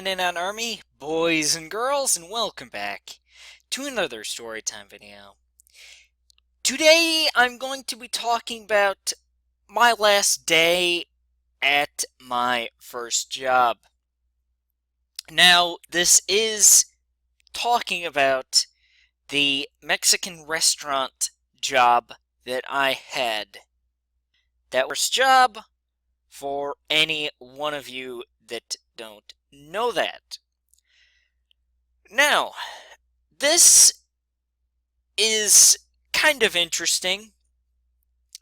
99 Army, boys and girls, and welcome back to another Storytime video. Today, I'm going to be talking about my last day at my first job. Now, this is talking about the Mexican restaurant job that I had. That first job, for any one of you that don't know that. Now, this is kind of interesting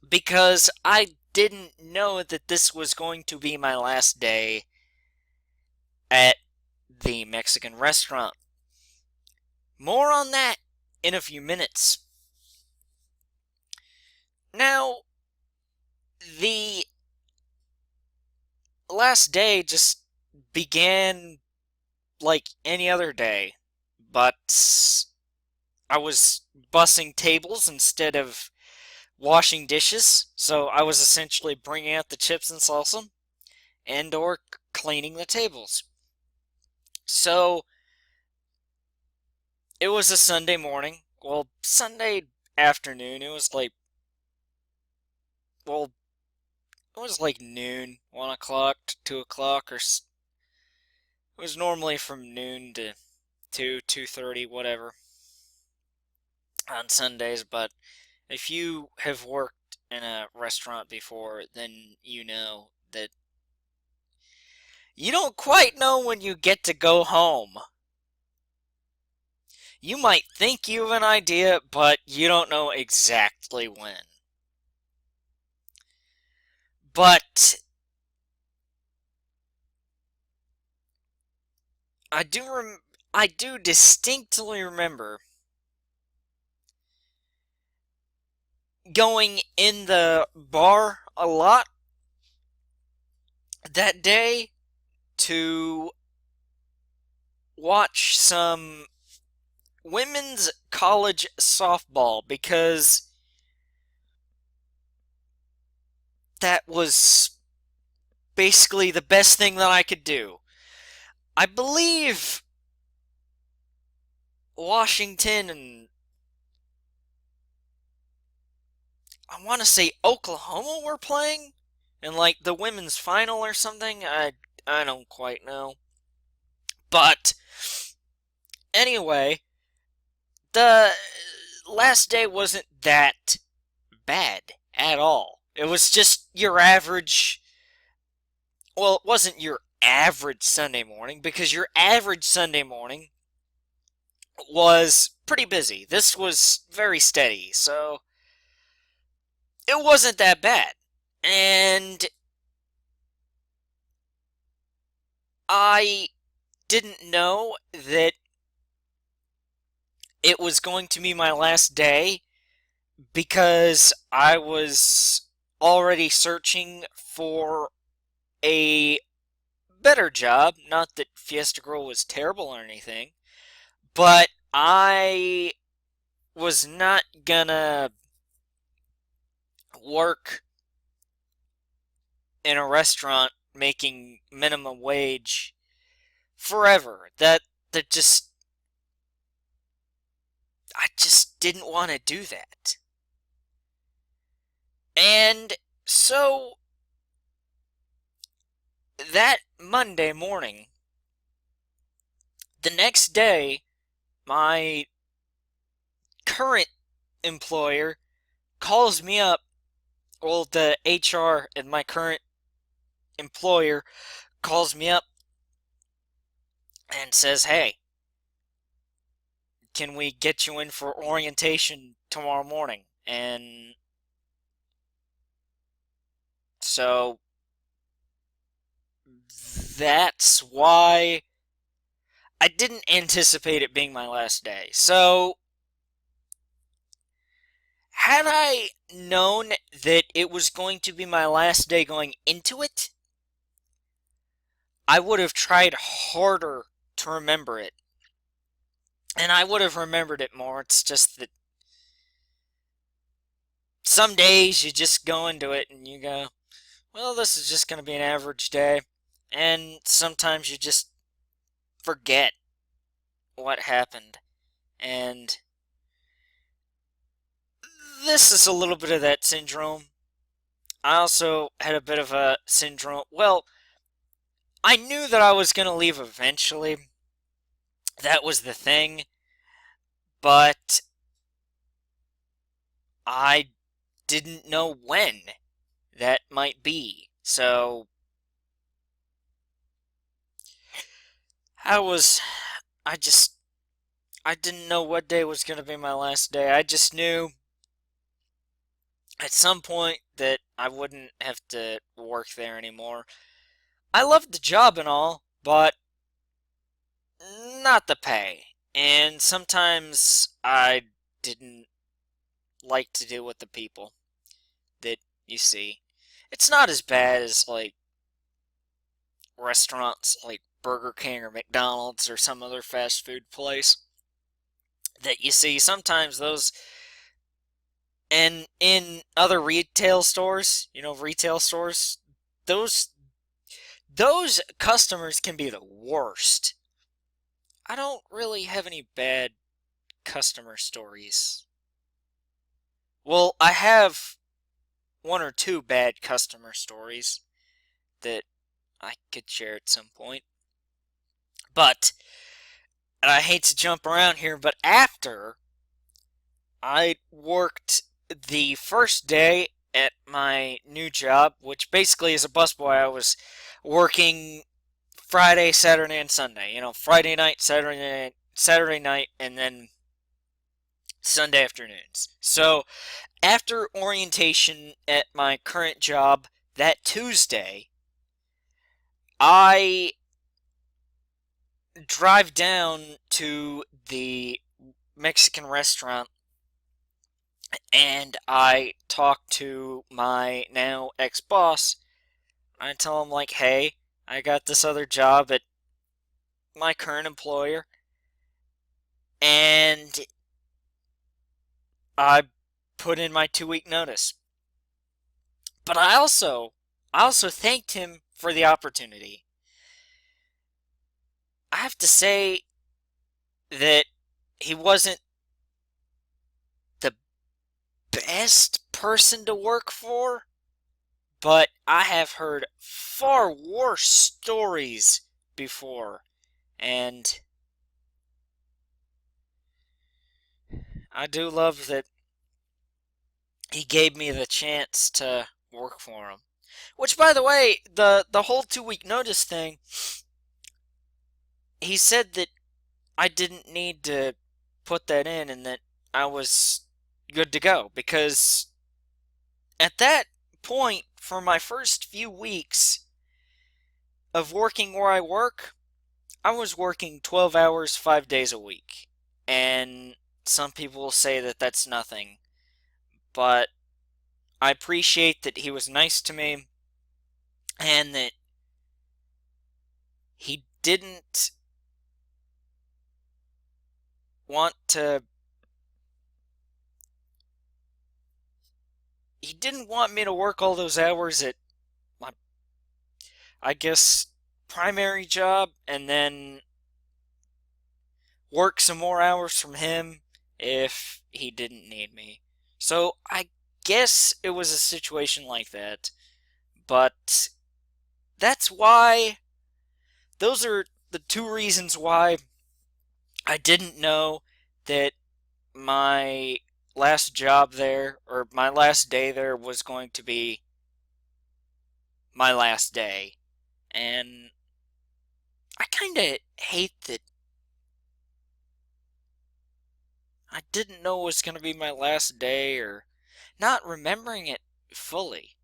because I didn't know that this was going to be my last day at the Mexican restaurant. More on that in a few minutes. Now, the last day just began like any other day, but I was bussing tables instead of washing dishes, so I was essentially bringing out the chips and salsa and or cleaning the tables. So it was a Sunday morning, well, Sunday afternoon. It was like, well, it was like noon, 1 o'clock to 2 o'clock, it was normally from noon to 2:30, whatever, on Sundays. But if you have worked in a restaurant before, then you know that you don't quite know when you get to go home. You might think you have an idea, but you don't know exactly when. But I do distinctly remember going in the bar a lot that day to watch some women's college softball because that was basically the best thing that I could do. I believe Washington and I want to say Oklahoma were playing in like the women's final or something. I don't quite know. But anyway, the last day wasn't that bad at all. It was just your average. Well, it wasn't your average Sunday morning because your average Sunday morning was pretty busy. This was very steady, so it wasn't that bad. And I didn't know that it was going to be my last day because I was already searching for a better job. Not that Fiesta Girl was terrible or anything, but I was not gonna work in a restaurant making minimum wage forever. That just I just didn't want to do that. And so that Monday morning, the next day, my current employer calls me up. Well, the HR at my current employer calls me up and says, "Hey, can we get you in for orientation tomorrow morning?" And so that's why I didn't anticipate it being my last day. So had I known that it was going to be my last day going into it, I would have tried harder to remember it. And I would have remembered it more. It's just that some days you just go into it and you go, well, this is just going to be an average day. And sometimes you just forget what happened. And this is a little bit of that syndrome. I also had a bit of a syndrome. Well, I knew that I was going to leave eventually. That was the thing. But I didn't know when that might be. So I was. I just. I didn't know what day was going to be my last day. I just knew at some point that I wouldn't have to work there anymore. I loved the job and all, but not the pay. And sometimes I didn't like to deal with the people that you see. It's not as bad as like restaurants like Burger King or McDonald's or some other fast food place that you see. Sometimes those, and in other retail stores, retail stores, those those customers can be the worst. I don't really have any bad customer stories. Well, I have one or two bad customer stories that I could share at some point. But, and I hate to jump around here, but after I worked the first day at my new job, which basically is a busboy, I was working Friday, Saturday, and Sunday. Friday night, Saturday night, and then Sunday afternoons. So after orientation at my current job that Tuesday, I drive down to the Mexican restaurant and I talk to my now ex-boss. I tell him, like, hey, I got this other job at my current employer, and I put in my 2-week notice. But I also thanked him for the opportunity. I have to say that he wasn't the best person to work for, but I have heard far worse stories before, and I do love that he gave me the chance to work for him. Which, by the way, the whole 2-week notice thing, he said that I didn't need to put that in and that I was good to go, because at that point, for my first few weeks of working where I work, I was working 12 hours, 5 days a week. And some people will say that that's nothing, but I appreciate that he was nice to me and that he didn't want to he didn't want me to work all those hours at my, I guess, primary job and then work some more hours from him if he didn't need me. So I guess it was a situation like that. But that's why, those are the two reasons why I didn't know that my last job there, or my last day there, was going to be my last day. And I kind of hate that I didn't know it was going to be my last day, or not remembering it fully.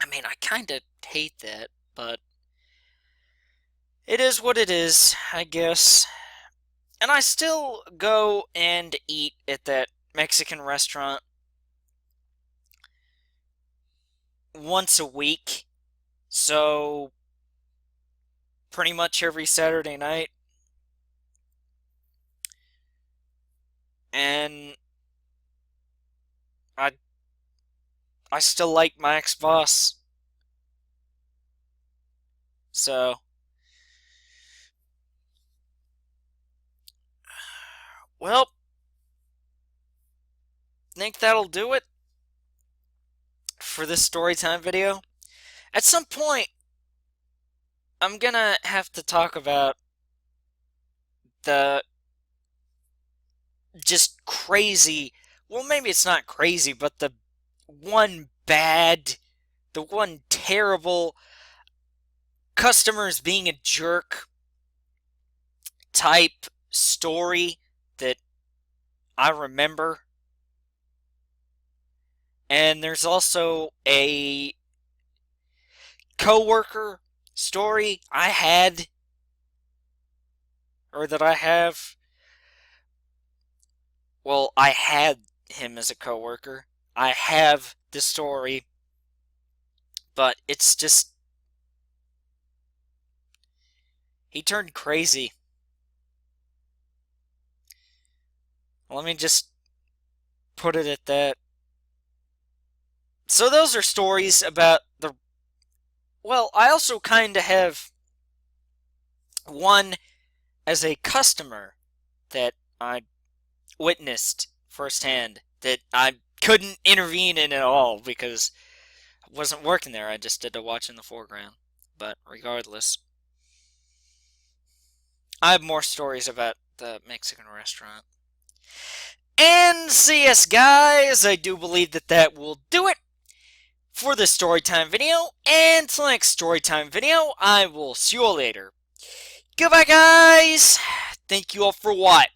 I mean, I kind of hate that, but it is what it is, I guess. And I still go and eat at that Mexican restaurant once a week. So, pretty much every Saturday night. And I I still like my ex-boss. So, well, think that'll do it for this storytime video. At some point, I'm gonna have to talk about the just crazy, well, maybe it's not crazy, but one bad, the one terrible customers being a jerk type story that I remember. And there's also a coworker story I had, or that I have. Well, I had him as a coworker. I have the story, but it's just, he turned crazy. Let me just put it at that. So those are stories about the, well, I also kind of have one as a customer that I witnessed firsthand that I couldn't intervene in at all because I wasn't working there. I just did a watch in the foreground. But regardless, I have more stories about the Mexican restaurant. And CS guys, I do believe that will do it for this storytime video. And until next storytime video, I will see you all later. Goodbye, guys. Thank you all for watching.